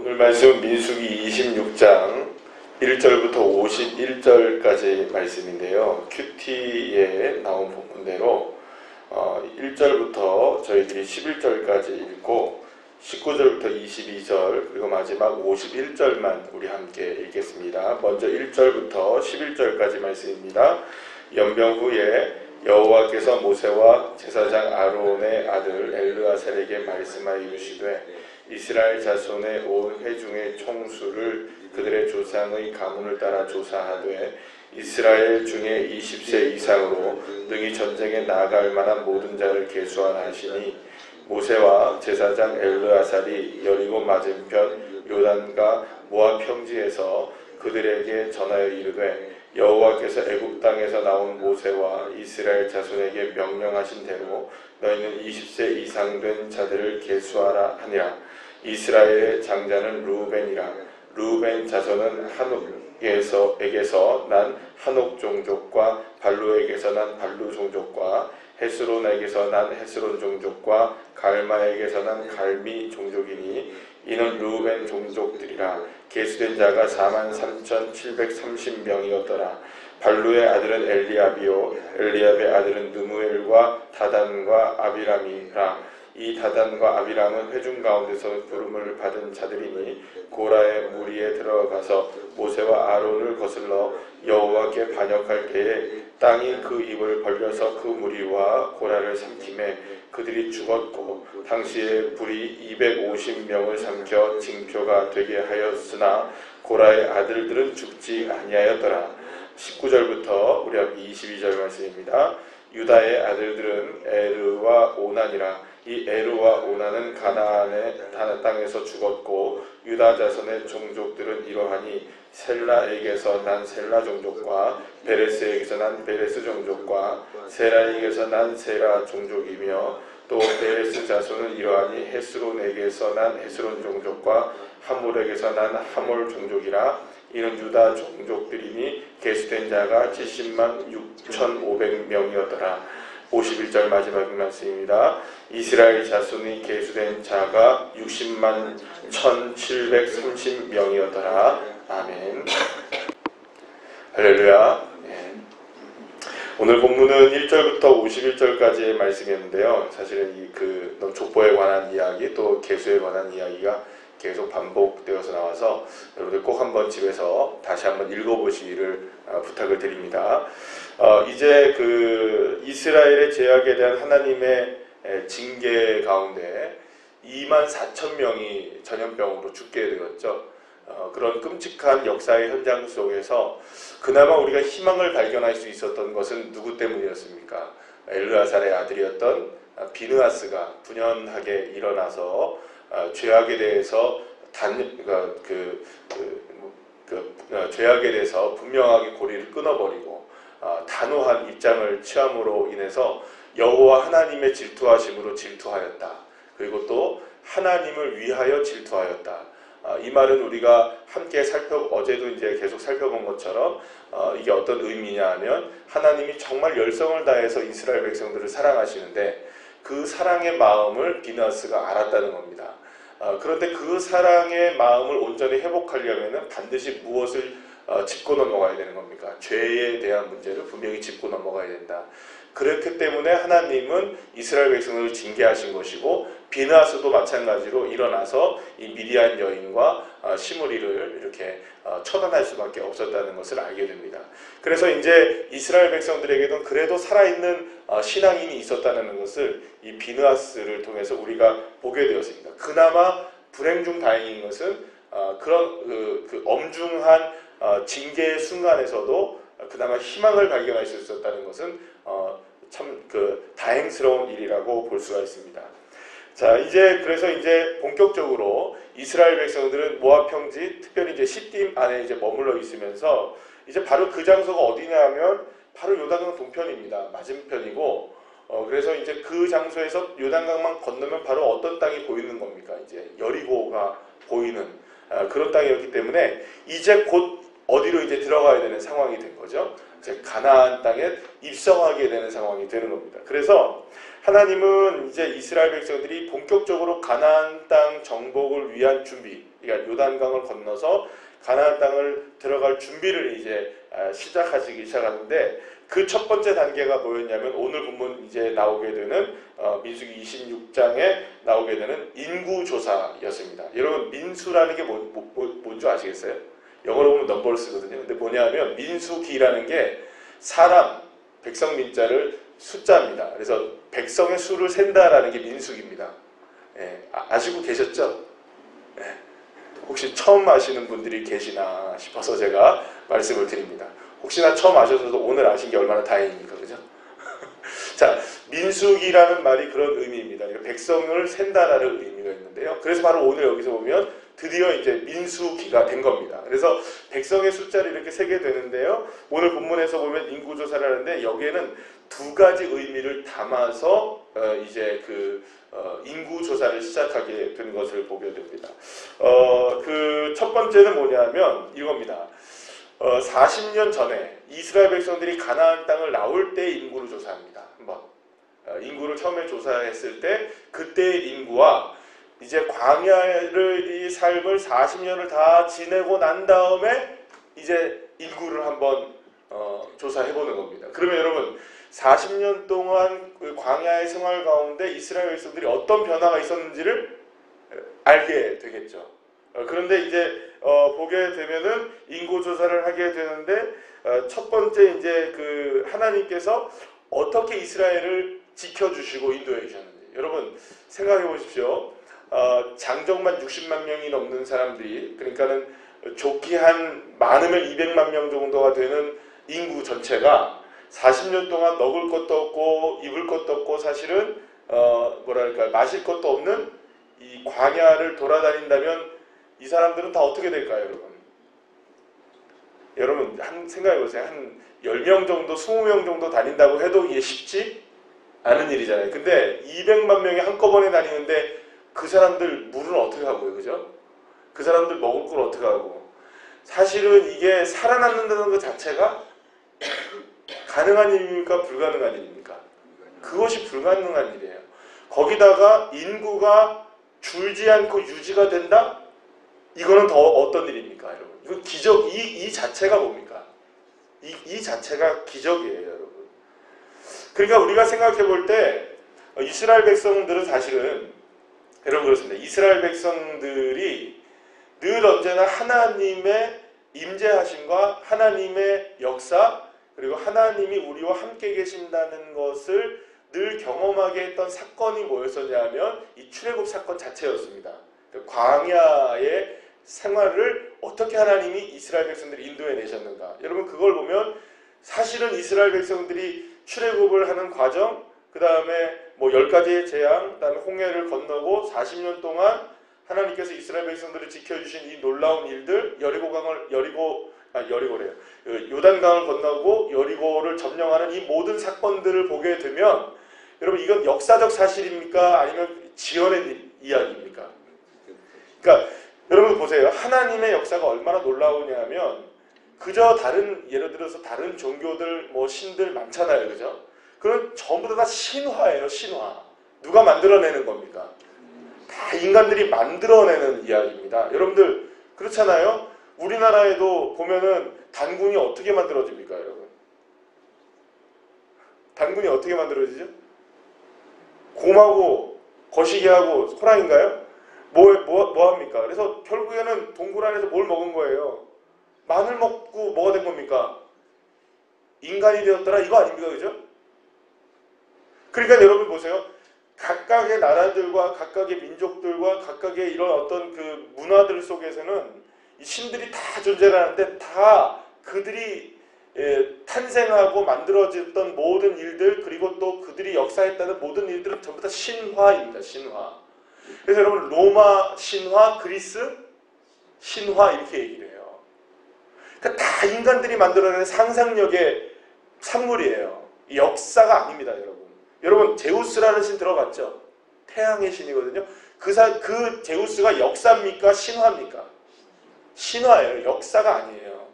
오늘 말씀은 민수기 26장 1절부터 51절까지 말씀인데요. 큐티에 나온 본문대로 1절부터 저희들이 11절까지 읽고 19절부터 22절 그리고 마지막 51절만 우리 함께 읽겠습니다. 먼저 1절부터 11절까지 말씀입니다. 연병 후에 여호와께서 모세와 제사장 아론의 아들 엘르아살에게 말씀하여 이르시되 이스라엘 자손의 온 회중의 총수를 그들의 조상의 가문을 따라 조사하되 이스라엘 중에 20세 이상으로 능히 전쟁에 나아갈 만한 모든 자를 계수하라 하시니 모세와 제사장 엘르아살이 여리고 맞은편 요단과 모압 평지에서 그들에게 전하여 이르되 여호와께서 애굽 땅에서 나온 모세와 이스라엘 자손에게 명령하신 대로 너희는 20세 이상 된 자들을 계수하라 하니라. 이스라엘의 장자는 르우벤이라. 르우벤 자손은 한옥에게서 난 한옥 종족과 발루에게서 난 발루 종족과 헤스론에게서 난 헤스론 종족과 갈마에게서 난 갈미 종족이니 이는 르우벤 종족들이라. 계수된 자가 43,730명이었더라. 발루의 아들은 엘리압이요 엘리압의 아들은 느무엘과 다단과 아비람이라. 이 다단과 아비람은 회중 가운데서 부름을 받은 자들이니 고라의 무리에 들어가서 모세와 아론을 거슬러 여호와께 반역할 때에 땅이 그 입을 벌려서 그 무리와 고라를 삼키매 그들이 죽었고 당시에 불이 250명을 삼켜 징표가 되게 하였으나 고라의 아들들은 죽지 아니하였더라. 19절부터 우리 앞 22절 말씀입니다. 유다의 아들들은 에르와 오난이라. 이 에르와 오난은 가나안의 땅에서 죽었고 유다 자손의 종족들은 이러하니 셀라에게서 난 셀라 종족과 베레스에게서 난 베레스 종족과 세라에게서 난 세라 종족이며 또 베레스 자손은 이러하니 헤스론에게서 난 헤스론 종족과 하몰에게서 난 하몰 종족이라. 이는 유다 종족들이니 계수된 자가 70만 6,500명이었더라. 51절 마지막 말씀입니다. 이스라엘 자손이 계수된 자가 60만 1,730명이었더라. 아멘. 할렐루야. 오늘 본문은 1절부터 51절까지의 말씀이었는데요. 사실은 그 족보에 관한 이야기 또 계수에 관한 이야기가 계속 반복되어서 나와서 여러분들 꼭 한번 집에서 다시 한번 읽어보시기를 부탁을 드립니다. 이제 그 이스라엘의 죄악에 대한 하나님의 징계 가운데 24,000명이 전염병으로 죽게 되었죠. 그런 끔찍한 역사의 현장 속에서 그나마 우리가 희망을 발견할 수 있었던 것은 누구 때문이었습니까? 엘르아살의 아들이었던 비느하스가 분연하게 일어나서 죄악에 대해서 죄악에 대해서 분명하게 고리를 끊어버리고 단호한 입장을 취함으로 인해서 여호와 하나님의 질투하심으로 질투하였다. 그리고 또 하나님을 위하여 질투하였다. 이 말은 우리가 함께 어제도 이제 계속 살펴본 것처럼 이게 어떤 의미냐 하면 하나님이 정말 열성을 다해서 이스라엘 백성들을 사랑하시는데 그 사랑의 마음을 비느하스가 알았다는 겁니다. 그런데 그 사랑의 마음을 온전히 회복하려면 반드시 무엇을 짚고 넘어가야 되는 겁니까? 죄에 대한 문제를 분명히 짚고 넘어가야 된다. 그렇기 때문에 하나님은 이스라엘 백성을 징계하신 것이고 비느하스도 마찬가지로 일어나서 이 미디안 여인과 시므리를 이렇게 처단할 수밖에 없었다는 것을 알게 됩니다. 그래서 이제 이스라엘 백성들에게는 그래도 살아있는 신앙인이 있었다는 것을 이 비느하스를 통해서 우리가 보게 되었습니다. 그나마 불행 중 다행인 것은 그런 그 엄중한 징계의 순간에서도 그나마 희망을 발견할 수 있었다는 것은 참 다행스러운 일이라고 볼 수가 있습니다. 자, 그래서 이제 본격적으로 이스라엘 백성들은 모압 평지, 특별히 이제 시딤 안에 이제 머물러 있으면서 이제 바로 그 장소가 어디냐면 바로 요단강 동편입니다. 맞은편이고, 그래서 이제 그 장소에서 요단강만 건너면 바로 어떤 땅이 보이는 겁니까? 이제 여리고가 보이는 그런 땅이었기 때문에 이제 곧 어디로 이제 들어가야 되는 상황이 된 거죠. 이제 가나안 땅에 입성하게 되는 상황이 되는 겁니다. 그래서 하나님은 이제 이스라엘 백성들이 본격적으로 가나안 땅 정복을 위한 준비, 그러니까 요단강을 건너서 가나안 땅을 들어갈 준비를 이제 시작하기 시작하는데 그 첫 번째 단계가 뭐였냐면 오늘 본문 이제 나오게 되는 민수기 26장에 나오게 되는 인구조사였습니다. 여러분 민수라는 게 뭔지 아시겠어요? 영어로 보면 넘버를 쓰거든요. 근데 뭐냐면 민수기라는 게 사람, 백성 민자를 숫자입니다. 그래서 백성의 수를 센다라는 게 민수기입니다. 예, 아시고 계셨죠? 예, 혹시 처음 아시는 분들이 계시나 싶어서 제가 말씀을 드립니다. 혹시나 처음 아셔서도 오늘 아신 게 얼마나 다행입니까? 그죠? 자, 민수기라는 말이 그런 의미입니다. 그러니까 백성을 센다라는 의미가 있는데요. 그래서 바로 오늘 여기서 보면 드디어 이제 민수기가 된 겁니다. 그래서 백성의 숫자를 이렇게 세게 되는데요. 오늘 본문에서 보면 인구조사를 하는데 여기에는 두 가지 의미를 담아서 이제 인구조사를 시작하게 된 것을 보게 됩니다. 그 첫 번째는 뭐냐면 이겁니다. 40년 전에 이스라엘 백성들이 가나안 땅을 나올 때 인구를 조사합니다. 한번 인구를 처음에 조사했을 때 그때의 인구와 이제 광야를 이 삶을 40년을 다 지내고 난 다음에 이제 인구를 한번 조사해보는 겁니다. 그러면 여러분 40년 동안 그 광야의 생활 가운데 이스라엘 백성들이 어떤 변화가 있었는지를 알게 되겠죠. 그런데 이제 보게 되면은 인구 조사를 하게 되는데 첫 번째 이제 그 하나님께서 어떻게 이스라엘을 지켜주시고 인도해 주셨는지 여러분 생각해 보십시오. 장정만 60만 명이 넘는 사람들이 그러니까는 좋게 한 많으면 200만 명 정도가 되는 인구 전체가 40년 동안 먹을 것도 없고 입을 것도 없고 사실은 뭐랄까 마실 것도 없는 이 광야를 돌아다닌다면 이 사람들은 다 어떻게 될까요, 여러분? 여러분 한 생각해보세요. 한 10명 정도, 20명 정도 다닌다고 해도 이게 쉽지 않은 일이잖아요. 근데 200만 명이 한꺼번에 다니는데 그 사람들 물은 어떻게 하고요, 그죠? 그 사람들 먹을 걸 어떻게 하고? 사실은 이게 살아남는다는 것 자체가 가능한 일입니까? 불가능한 일입니까? 그것이 불가능한 일이에요. 거기다가 인구가 줄지 않고 유지가 된다? 이거는 더 어떤 일입니까, 여러분? 이거 기적, 이 자체가 뭡니까? 이 자체가 기적이에요, 여러분. 그러니까 우리가 생각해 볼 때 이스라엘 백성들은 사실은 여러분 그렇습니다. 이스라엘 백성들이 늘 언제나 하나님의 임재하심과 하나님의 역사 그리고 하나님이 우리와 함께 계신다는 것을 늘 경험하게 했던 사건이 뭐였었냐면 이 출애굽 사건 자체였습니다. 광야의 생활을 어떻게 하나님이 이스라엘 백성들이 인도해 내셨는가. 여러분 그걸 보면 사실은 이스라엘 백성들이 출애굽을 하는 과정 그 다음에 뭐 10가지의 재앙 그 다음에 홍해를 건너고 40년 동안 하나님께서 이스라엘 백성들을 지켜주신 이 놀라운 일들 여리고래요. 요단강을 건너고 여리고를 점령하는 이 모든 사건들을 보게 되면 여러분 이건 역사적 사실입니까? 아니면 지어낸 이야기입니까? 그러니까 여러분 보세요. 하나님의 역사가 얼마나 놀라우냐면 그저 다른 예를 들어서 다른 종교들 뭐 신들 많잖아요. 그죠? 그건 전부 다 신화예요. 신화. 누가 만들어내는 겁니까? 다 인간들이 만들어내는 이야기입니다. 여러분들 그렇잖아요. 우리나라에도 보면은 단군이 어떻게 만들어집니까, 여러분? 단군이 어떻게 만들어지죠? 곰하고 거시기하고 호랑인가요? 뭐 합니까? 그래서 결국에는 동굴 안에서 뭘 먹은 거예요? 마늘 먹고 뭐가 된 겁니까? 인간이 되었더라 이거 아닙니까? 그죠? 그러니까 여러분 보세요. 각각의 나라들과 각각의 민족들과 각각의 이런 어떤 그 문화들 속에서는 이 신들이 다 존재를 하는데 다 그들이 탄생하고 만들어졌던 모든 일들 그리고 또 그들이 역사했다는 모든 일들은 전부 다 신화입니다. 신화. 그래서 여러분 로마 신화, 그리스 신화 이렇게 얘기를 해요. 그러니까 다 인간들이 만들어낸 상상력의 산물이에요. 역사가 아닙니다, 여러분. 여러분 제우스라는 신 들어봤죠? 태양의 신이거든요. 그 제우스가 역사입니까? 신화입니까? 신화예요. 역사가 아니에요.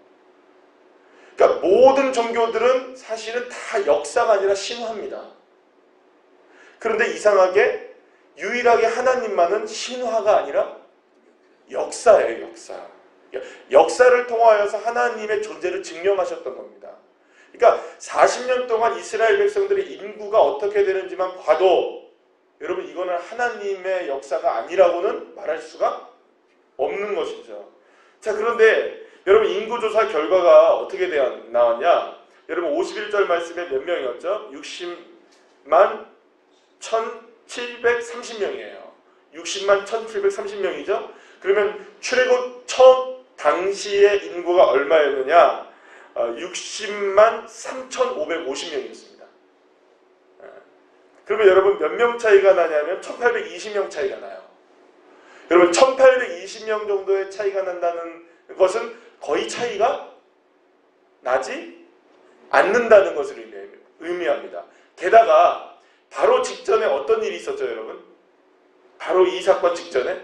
그러니까 모든 종교들은 사실은 다 역사가 아니라 신화입니다. 그런데 이상하게 유일하게 하나님만은 신화가 아니라 역사예요, 역사. 역사를 통하여서 하나님의 존재를 증명하셨던 겁니다. 그러니까 40년 동안 이스라엘 백성들의 인구가 어떻게 되는지만 봐도 여러분 이거는 하나님의 역사가 아니라고는 말할 수가 없는 것이죠. 자, 그런데 여러분 인구조사 결과가 어떻게 나왔냐? 여러분 51절 말씀에 몇 명이었죠? 60만 1730명이에요. 60만 1730명이죠? 그러면 출애굽 첫 당시의 인구가 얼마였느냐? 60만 3550명이었습니다. 그러면 여러분 몇 명 차이가 나냐면 1820명 차이가 나요. 여러분 1820명 정도의 차이가 난다는 것은 거의 차이가 나지 않는다는 것을 의미합니다. 게다가 바로 직전에 어떤 일이 있었죠, 여러분? 바로 이 사건 직전에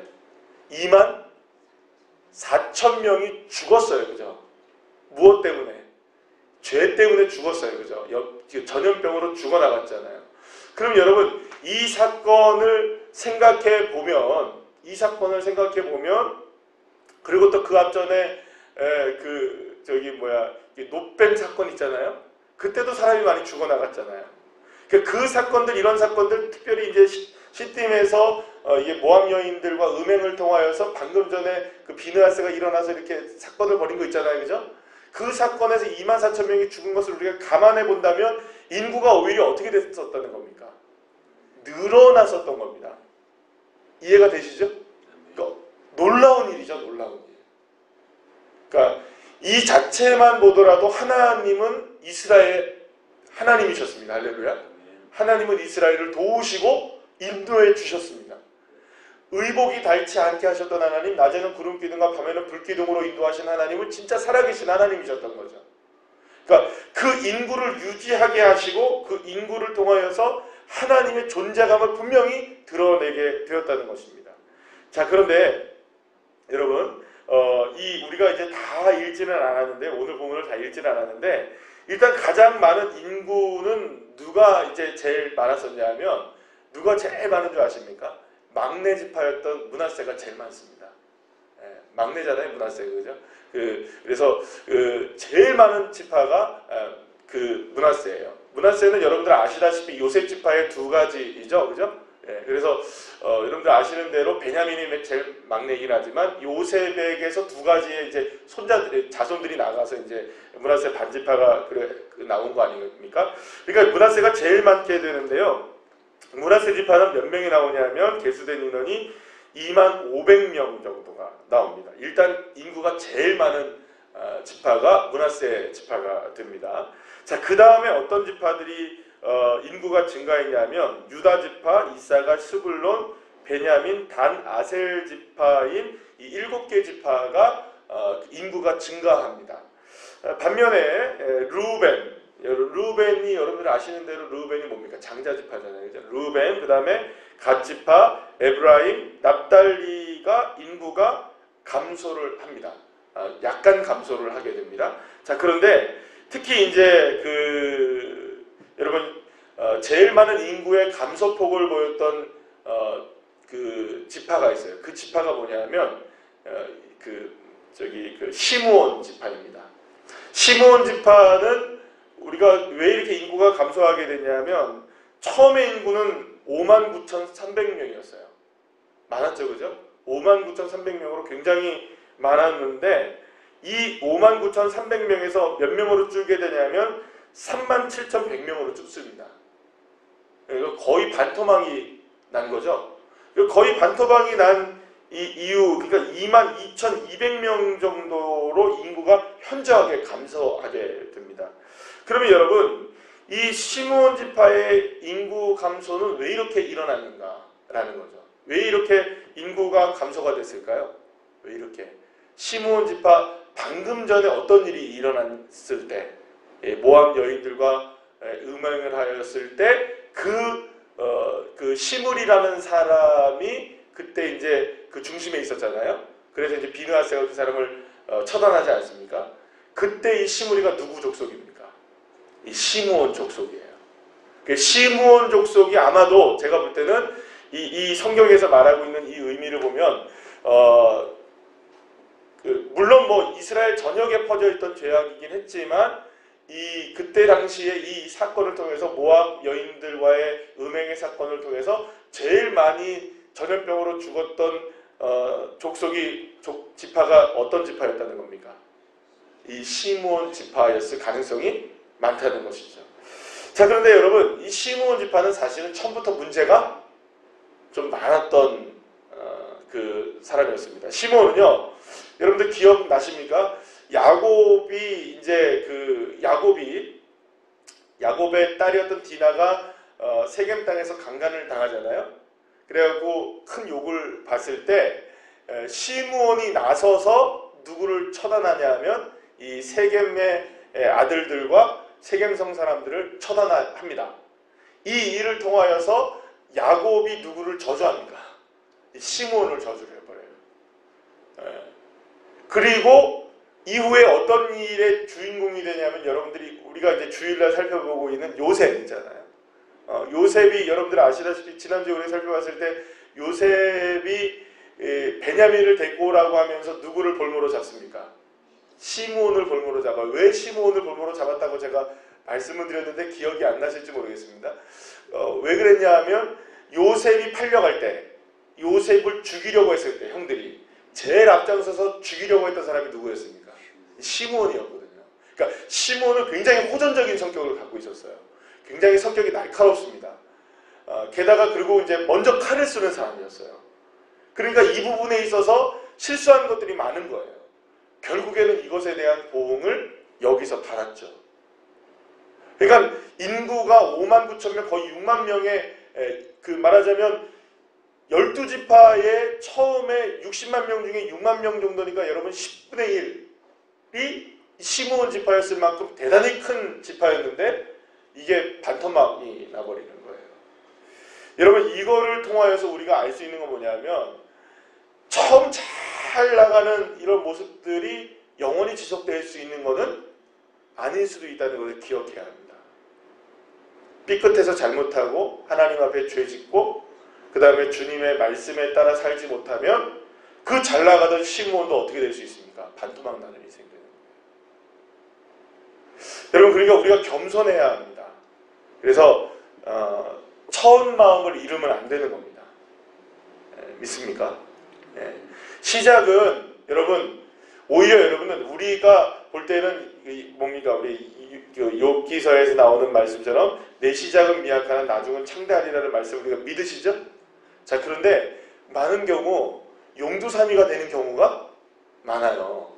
2만 4천 명이 죽었어요. 그죠? 무엇 때문에? 죄 때문에 죽었어요. 그죠? 전염병으로 죽어나갔잖아요. 그럼 여러분 이 사건을 생각해 보면 그리고 또 그 앞전에 노뱀 사건 있잖아요. 그때도 사람이 많이 죽어나갔잖아요. 그 사건들, 이런 사건들, 특별히 이제 시팀에서 이게 모함 여인들과 음행을 통하여서 방금 전에 그 비느하스가 일어나서 이렇게 사건을 벌인 거 있잖아요. 그죠? 그 사건에서 2만 4천 명이 죽은 것을 우리가 감안해 본다면 인구가 오히려 어떻게 됐었다는 겁니까? 늘어났었던 겁니다. 이해가 되시죠? 그러니까 놀라운 일이죠. 놀라운 일. 그러니까 이 자체만 보더라도 하나님은 이스라엘 하나님이셨습니다. 할렐루야. 하나님은 이스라엘을 도우시고 인도해 주셨습니다. 의복이 닳지 않게 하셨던 하나님, 낮에는 구름 기둥과 밤에는 불 기둥으로 인도하신 하나님은 진짜 살아계신 하나님이셨던 거죠. 그러니까 그 인구를 유지하게 하시고 그 인구를 통하여서 하나님의 존재감을 분명히 드러내게 되었다는 것입니다. 자, 그런데 여러분 우리가 이제 다 읽지는 않았는데, 오늘 본문을 다 읽지는 않았는데, 일단 가장 많은 인구는 누가 이제 제일 많았었냐면, 누가 제일 많은 줄 아십니까? 막내 지파였던 므낫세가 제일 많습니다. 막내잖아요, 므낫세가. 그죠? 그래서 제일 많은 지파가 므낫세예요. 므낫세는 여러분들 아시다시피 요셉 지파의 두 가지이죠, 그죠? 그래서 여러분들 아시는 대로 베냐민이 제일 막내이긴 하지만 요셉에게서 두 가지의 이제 자손들이 나가서 이제 므낫세 반지파가 나온 거 아닙니까? 그러니까 므낫세가 제일 많게 되는데요. 므낫세 지파는 몇 명이 나오냐면 계수된 인원이 2만 500명 정도가 나옵니다. 일단 인구가 제일 많은 지파가 므낫세 지파가 됩니다. 자, 그 다음에 어떤 지파들이 인구가 증가했냐면 유다 지파, 이사가, 스불론, 베냐민, 단, 아셀 지파인 이 7개 지파가 인구가 증가합니다. 반면에 루벤이 여러분들 아시는 대로 루벤이 뭡니까? 장자 지파잖아요. 루벤, 그 다음에 갓 지파, 에브라임, 납달리가 인구가 감소를 합니다. 약간 감소를 하게 됩니다. 자, 그런데 특히 이제 여러분 제일 많은 인구의 감소폭을 보였던 지파가 있어요. 그 지파가 뭐냐면 시므온 지파입니다. 시므온 지파는 우리가 왜 이렇게 인구가 감소하게 됐냐면 처음에 인구는 59,300명이었어요. 많았죠, 그죠? 59,300명으로 굉장히 많았는데 이 59,300명에서 몇 명으로 줄게 되냐면 37,100명으로 줄습니다. 거의 반토막이 난 거죠. 거의 반토막이 난 이유, 그러니까 22,200명 정도로 인구가 현저하게 감소하게 됩니다. 그러면 여러분, 이 시므온 지파의 인구 감소는 왜 이렇게 일어났는가라는 거죠. 왜 이렇게 인구가 감소가 됐을까요? 왜 이렇게? 시므온 지파 방금 전에 어떤 일이 일어났을 때, 모함 여인들과 음행을 하였을 때 그 시므리라는 사람이 그때 이제 그 중심에 있었잖아요. 그래서 이제 비느하스가 그 사람을 처단하지 않습니까? 그때 이 시므리가 누구 족속입니까? 이 시므온 족속이에요. 그 시므온 족속이 아마도 제가 볼 때는 이 성경에서 말하고 있는 이 의미를 보면 물론 뭐 이스라엘 전역에 퍼져 있던 죄악이긴 했지만 그때 당시에 이 사건을 통해서 모압 여인들과의 음행의 사건을 통해서 제일 많이 전염병으로 죽었던 지파가 어떤 지파였다는 겁니까? 이 시므온 지파였을 가능성이 많다는 것이죠. 자, 그런데 여러분, 이 시므온 지파는 사실은 처음부터 문제가 좀 많았던 그 사람이었습니다. 시므온은요, 여러분들 기억나십니까? 야곱의 딸이었던 디나가 세겜 땅에서 강간을 당하잖아요. 그래갖고 큰 욕을 봤을 때 시므온이 나서서 누구를 처단하냐 하면 이 세겜의 아들들과 세겜성 사람들을 처단합니다. 이 일을 통하여서 야곱이 누구를 저주합니까? 시므온을 저주를 해버려요. 그리고 이후에 어떤 일의 주인공이 되냐면 여러분들이 우리가 이제 주일날 살펴보고 있는 요셉 있잖아요. 요셉이 여러분들 아시다시피 지난주에 우리 살펴봤을 때 요셉이 베냐민을 데리고 오라고 하면서 누구를 볼모로 잡습니까? 시므온을 볼모로 잡아요. 왜 시므온을 볼모로 잡았다고 제가 말씀을 드렸는데 기억이 안 나실지 모르겠습니다. 왜 그랬냐 하면 요셉이 팔려갈 때 요셉을 죽이려고 했을 때 형들이 제일 앞장서서 죽이려고 했던 사람이 누구였습니까? 시므온이었거든요. 그러니까 시므온은 굉장히 호전적인 성격을 갖고 있었어요. 굉장히 성격이 날카롭습니다. 게다가 그리고 이제 먼저 칼을 쓰는 사람이었어요. 그러니까 이 부분에 있어서 실수하는 것들이 많은 거예요. 결국에는 이것에 대한 보응을 여기서 받았죠. 그러니까 인구가 5만 9천 명, 거의 6만 명의 말하자면 12지파의 처음에 60만 명 중에 6만 명 정도니까 여러분 10분의 1이 시므온 지파였을 만큼 대단히 큰 지파였는데 이게 반토막이 나버리는 거예요. 여러분 이거를 통하여서 우리가 알 수 있는 건 뭐냐면 처음 잘 나가는 이런 모습들이 영원히 지속될 수 있는 것은 아닐 수도 있다는 것을 기억해야 합니다. 삐끗해서 잘못하고 하나님 앞에 죄 짓고 그 다음에 주님의 말씀에 따라 살지 못하면 그 잘 나가던 시므온도 어떻게 될 수 있습니까? 반토막 나는 인생이 되는 거예요. 여러분 그러니까 우리가 겸손해야 합니다. 그래서 처음 마음을 잃으면 안 되는 겁니다. 믿습니까? 시작은 여러분 오히려 여러분은 우리가 볼 때는 뭡니까? 우리 욥기서에서 나오는 말씀처럼 내 시작은 미약하나 나중은 창대하리라는 말씀 우리가 믿으시죠? 자, 그런데 많은 경우 용두사미가 되는 경우가 많아요.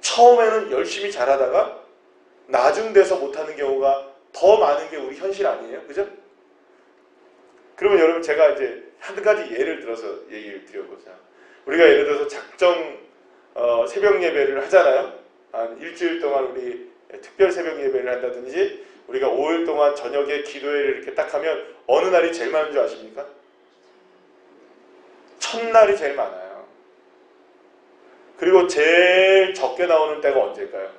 처음에는 열심히 잘하다가 나중 돼서 못하는 경우가 더 많은 게 우리 현실 아니에요? 그죠? 그러면 여러분 제가 이제 한 가지 예를 들어서 얘기를 드려보자. 우리가 예를 들어서 작정 새벽 예배를 하잖아요. 한 일주일 동안 우리 특별 새벽 예배를 한다든지 우리가 5일 동안 저녁에 기도회를 이렇게 딱 하면 어느 날이 제일 많은 줄 아십니까? 첫날이 제일 많아요. 그리고 제일 적게 나오는 때가 언제일까요?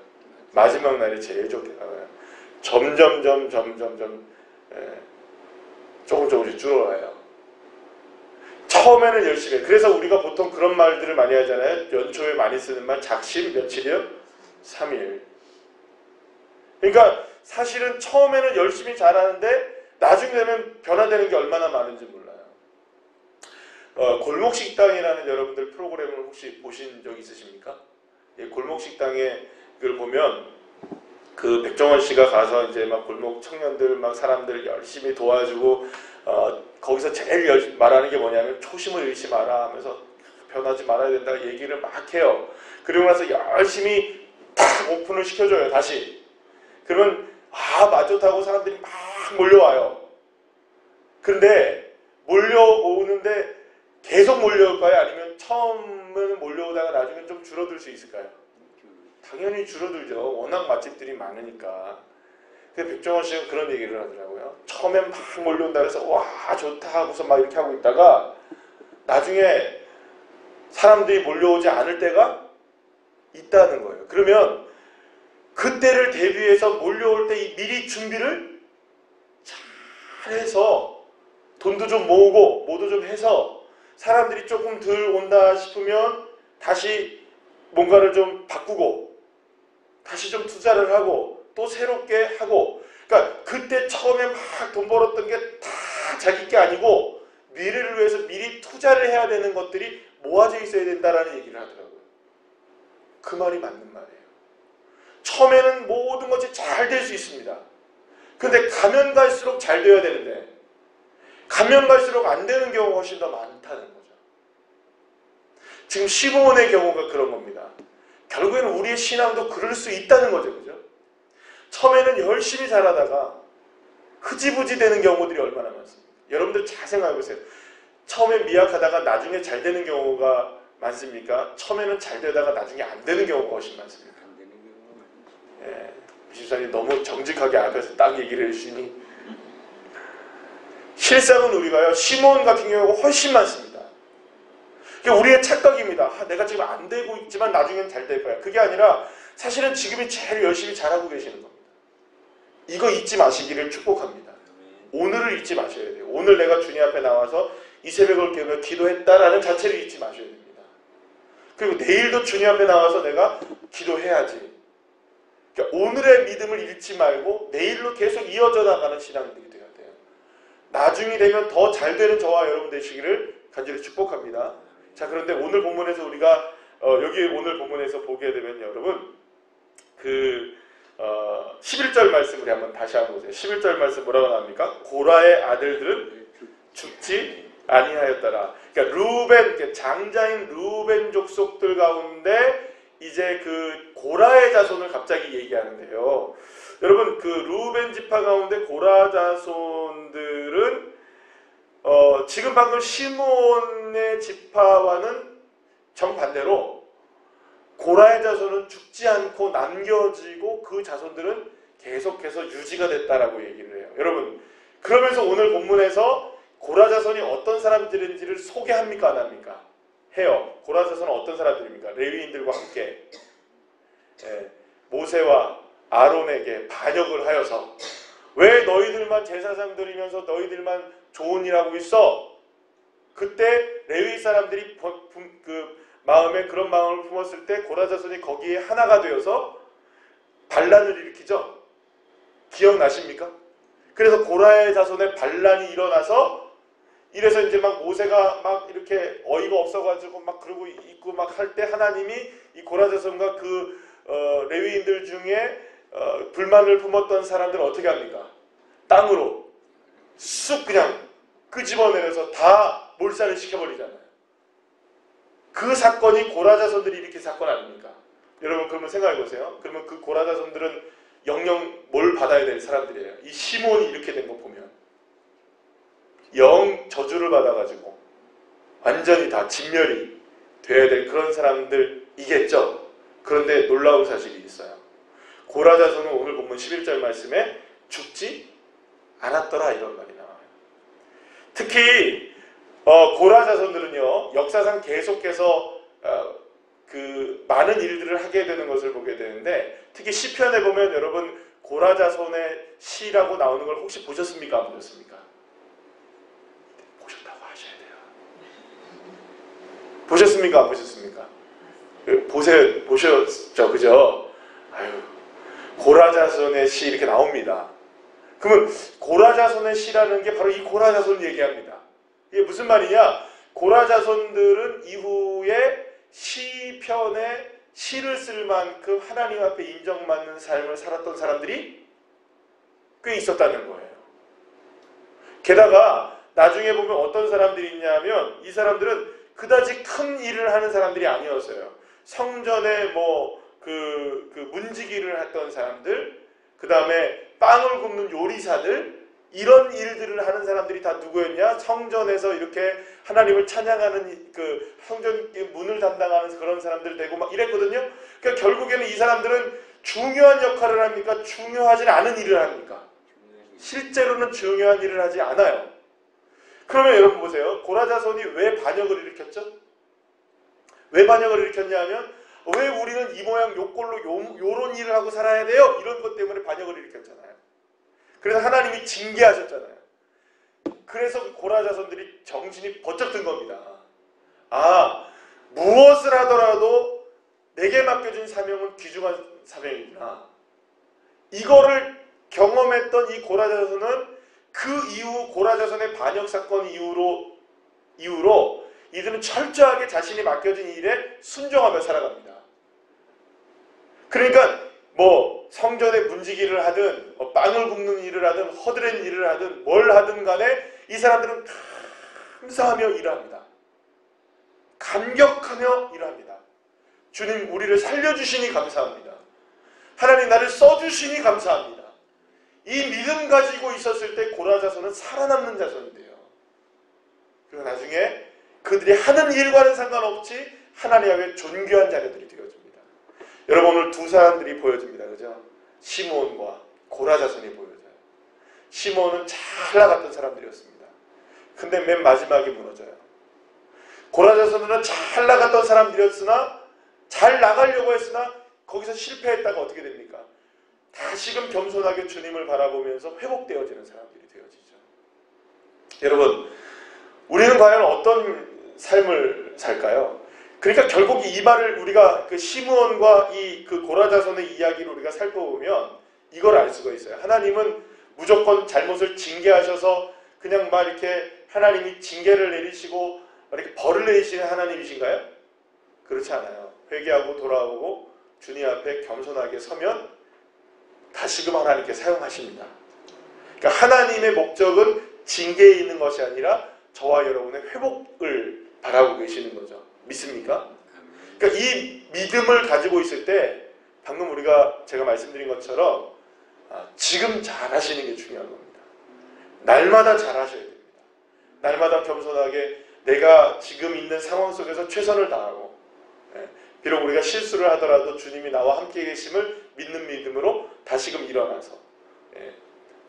마지막 날이 제일 적게 나와요. 점점 조금씩 줄어가요. 처음에는 열심히 해. 그래서 우리가 보통 그런 말들을 많이 하잖아요. 연초에 많이 쓰는 말 작심 며칠이요? 3일. 그러니까 사실은 처음에는 열심히 잘하는데 나중에 되면 변화되는 게 얼마나 많은지 몰라요. 골목식당이라는 여러분들 프로그램을 혹시 보신 적 있으십니까? 골목식당에 그걸 보면 그 백종원 씨가 가서 이제 막 골목 청년들 막 사람들 열심히 도와주고 거기서 제일 말하는 게 뭐냐면 초심을 잃지 마라 하면서 변하지 말아야 된다 얘기를 막 해요. 그리고 나서 열심히 탁 오픈을 시켜줘요. 다시. 그러면 맞좋다고 사람들이 막 몰려와요. 그런데 몰려오는데 계속 몰려올까요? 아니면 처음은 몰려오다가 나중에 좀 줄어들 수 있을까요? 당연히 줄어들죠. 워낙 맛집들이 많으니까. 그래서 백종원 씨가 그런 얘기를 하더라고요. 처음엔 막 몰려온다 그래서 와 좋다 하고서 막 이렇게 하고 있다가 나중에 사람들이 몰려오지 않을 때가 있다는 거예요. 그러면 그때를 대비해서 몰려올 때 미리 준비를 잘해서 돈도 좀 모으고 뭐도 좀 해서 사람들이 조금 덜 온다 싶으면 다시 뭔가를 좀 바꾸고 다시 좀 투자를 하고 또 새롭게 하고, 그러니까 그때 처음에 막 돈 벌었던 게 다 자기 게 아니고 미래를 위해서 미리 투자를 해야 되는 것들이 모아져 있어야 된다라는 얘기를 하더라고요. 그 말이 맞는 말이에요. 처음에는 모든 것이 잘 될 수 있습니다. 근데 가면 갈수록 잘 돼야 되는데 가면 갈수록 안 되는 경우가 훨씬 더 많다는 거죠. 지금 시므온의 경우가 그런 겁니다. 결국에는 우리의 신앙도 그럴 수 있다는 거죠. 그죠? 처음에는 열심히 잘하다가 흐지부지 되는 경우들이 얼마나 많습니까? 여러분들 잘 생각해 보세요. 처음에 미약하다가 나중에 잘 되는 경우가 많습니까? 처음에는 잘 되다가 나중에 안 되는 경우가 훨씬 많습니다. 예, 집사님 너무 정직하게 앞에서 딱 얘기를 해주시니, 실상은 우리가요, 시므온 같은 경우가 훨씬 많습니다. 그게 우리의 착각입니다. 내가 지금 안 되고 있지만 나중엔 잘 될 거야. 그게 아니라 사실은 지금이 제일 열심히 잘하고 계시는 겁니다. 이거 잊지 마시기를 축복합니다. 오늘을 잊지 마셔야 돼요. 오늘 내가 주님 앞에 나와서 이 새벽을 깨며 기도했다라는 자체를 잊지 마셔야 됩니다. 그리고 내일도 주님 앞에 나와서 내가 기도해야지. 그러니까 오늘의 믿음을 잃지 말고 내일로 계속 이어져 나가는 신앙들이 되어야 돼요. 나중이 되면 더 잘 되는 저와 여러분 되시기를 간절히 축복합니다. 자, 그런데 오늘 본문에서 우리가 여기 오늘 본문에서 보게 되면 여러분 11절 말씀 우리 한번 다시 한번 보세요. 11절 말씀 뭐라고 나옵니까? 고라의 아들들은 죽지 아니하였더라. 그러니까 루벤, 장자인 루벤 족속들 가운데 이제 그 고라의 자손을 갑자기 얘기하는데요. 여러분 그 루벤 지파 가운데 고라 자손들은 지금 방금 시므온의 지파와는 정반대로 고라의 자손은 죽지 않고 남겨지고 그 자손들은 계속해서 유지가 됐다라고 얘기를 해요. 여러분 그러면서 오늘 본문에서 고라 자손이 어떤 사람들인지를 소개합니까? 안 합니까? 해요. 고라 자손은 어떤 사람들입니까? 레위인들과 함께 모세와 아론에게 반역을 하여서 왜 너희들만 제사장 드리면서 너희들만 좋은 일 하고 있어? 그때 레위 사람들이 마음에 그런 마음을 품었을 때 고라 자손이 거기에 하나가 되어서 반란을 일으키죠. 기억나십니까? 그래서 고라의 자손의 반란이 일어나서 이래서 이제 막 모세가 막 이렇게 어이가 없어가지고 막 그러고 있고 막 할 때 하나님이 이 고라 자손과 그 레위인들 중에 불만을 품었던 사람들은 어떻게 합니까? 땅으로 쑥 그냥 끄집어내려서 다 몰살을 시켜버리잖아요. 그 사건이 고라 자손들이 일으킨 사건 아닙니까? 여러분 그러면 생각해보세요. 그러면 그 고라 자손들은 영영 뭘 받아야 될 사람들이에요. 이 시므온이 이렇게 된 거 보면 영 저주를 받아가지고 완전히 다 진멸이 돼야 될 그런 사람들이겠죠. 그런데 놀라운 사실이 있어요. 고라 자손은 오늘 본문 11절 말씀에 죽지 않았더라 이런 말이 나와요. 특히 고라 자손들은요 역사상 계속해서 그 많은 일들을 하게 되는 것을 보게 되는데, 특히 시편에 보면 여러분 고라 자손의 시라고 나오는 걸 혹시 보셨습니까? 안 보셨습니까? 보셨다고 하셔야 돼요. 보셨습니까? 안 보셨습니까? 보셨죠, 그죠? 아유, 고라 자손의 시 이렇게 나옵니다. 그러면 고라 자손의 시라는 게 바로 이 고라 자손을 얘기합니다. 이게 무슨 말이냐? 고라 자손들은 이후에 시편에 시를 쓸 만큼 하나님 앞에 인정받는 삶을 살았던 사람들이 꽤 있었다는 거예요. 게다가 나중에 보면 어떤 사람들이 있냐면 이 사람들은 그다지 큰 일을 하는 사람들이 아니었어요. 성전에 그 문지기를 했던 사람들, 그 다음에 빵을 굽는 요리사들, 이런 일들을 하는 사람들이 다 누구였냐? 성전에서 이렇게 하나님을 찬양하는 그 성전 문을 담당하는 그런 사람들 되고 막 이랬거든요. 그러니까 결국에는 이 사람들은 중요한 역할을 합니까? 중요하지 않은 일을 합니까? 실제로는 중요한 일을 하지 않아요. 그러면 여러분 보세요. 고라 자손이 왜 반역을 일으켰죠? 왜 반역을 일으켰냐 하면 왜 우리는 이 모양 요 꼴로 요런 일을 하고 살아야 돼요? 이런 것 때문에 반역을 일으켰잖아요. 그래서 하나님이 징계하셨잖아요. 그래서 고라 자손들이 정신이 번쩍 든 겁니다. 아, 무엇을 하더라도 내게 맡겨진 사명은 귀중한 사명이구나. 이거를 경험했던 이 고라자손은 그 이후 고라자손의 반역 사건 이후로 이들은 철저하게 자신이 맡겨진 일에 순종하며 살아갑니다. 그러니까 뭐 성전에 문지기를 하든 빵을 굽는 일을 하든 허드렛 일을 하든 뭘 하든 간에 이 사람들은 감사하며 일합니다. 감격하며 일합니다. 주님 우리를 살려주시니 감사합니다. 하나님 나를 써주시니 감사합니다. 이 믿음 가지고 있었을 때 고라자손은 살아남는 자손이 돼요. 그리고 나중에 그들이 하는 일과는 상관없이 하나님 앞에 존귀한 자녀들이 되어집니다. 여러분 오늘 두 사람들이 보여집니다. 그죠? 시므온과 고라자손이 보여져요. 시므온은 잘 나갔던 사람들이었습니다. 근데 맨 마지막에 무너져요. 고라자손은 잘 나갔던 사람들이었으나 잘 나가려고 했으나 거기서 실패했다가 어떻게 됩니까? 다시금 겸손하게 주님을 바라보면서 회복되어지는 사람들이 되어지죠. 여러분 우리는 과연 어떤 삶을 살까요? 그러니까 결국 이 말을 우리가 그 시므온과 그 고라자손의 이야기를 우리가 살펴보면 이걸 알 수가 있어요. 하나님은 무조건 잘못을 징계하셔서 그냥 막 이렇게 하나님이 징계를 내리시고 이렇게 벌을 내리시는 하나님이신가요? 그렇지 않아요. 회개하고 돌아오고 주님 앞에 겸손하게 서면 다시금 하나님께 사용하십니다. 그러니까 하나님의 목적은 징계에 있는 것이 아니라 저와 여러분의 회복을 바라고 계시는 거죠. 믿습니까? 그러니까 이 믿음을 가지고 있을 때 방금 제가 말씀드린 것처럼 지금 잘하시는 게 중요한 겁니다. 날마다 잘하셔야 됩니다. 날마다 겸손하게 내가 지금 있는 상황 속에서 최선을 다하고 비록 우리가 실수를 하더라도 주님이 나와 함께 계심을 믿는 믿음으로 다시금 일어나서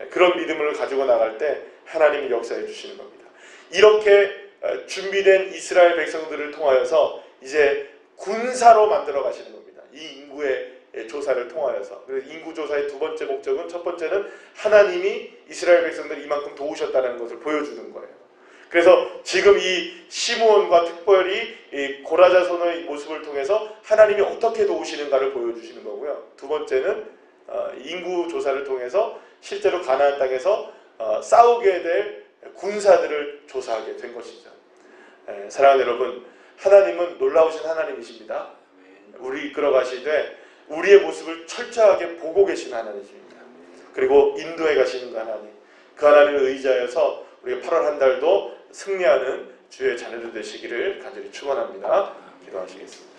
그런 믿음을 가지고 나갈 때 하나님이 역사해 주시는 겁니다. 이렇게 준비된 이스라엘 백성들을 통하여서 이제 군사로 만들어 가시는 겁니다. 이 인구의 조사를 통하여서. 그래서 인구 조사의 두 번째 목적은 첫 번째는 하나님이 이스라엘 백성들을 이만큼 도우셨다는 것을 보여주는 거예요. 그래서 지금 이 시므온과 특별히 이 고라자손의 모습을 통해서 하나님이 어떻게 도우시는가를 보여주시는 거고요. 두 번째는 인구 조사를 통해서 실제로 가나안 땅에서 싸우게 될 군사들을 조사하게 된 것이죠. 사랑하는 여러분, 하나님은 놀라우신 하나님이십니다. 우리 이끌어 가시되 우리의 모습을 철저하게 보고 계신 하나님이십니다. 그리고 인도해 가시는 그 하나님, 그 하나님을 의지하여서 우리가 8월 한 달도 승리하는 주의 자녀들 되시기를 간절히 축원합니다. 기도하시겠습니다.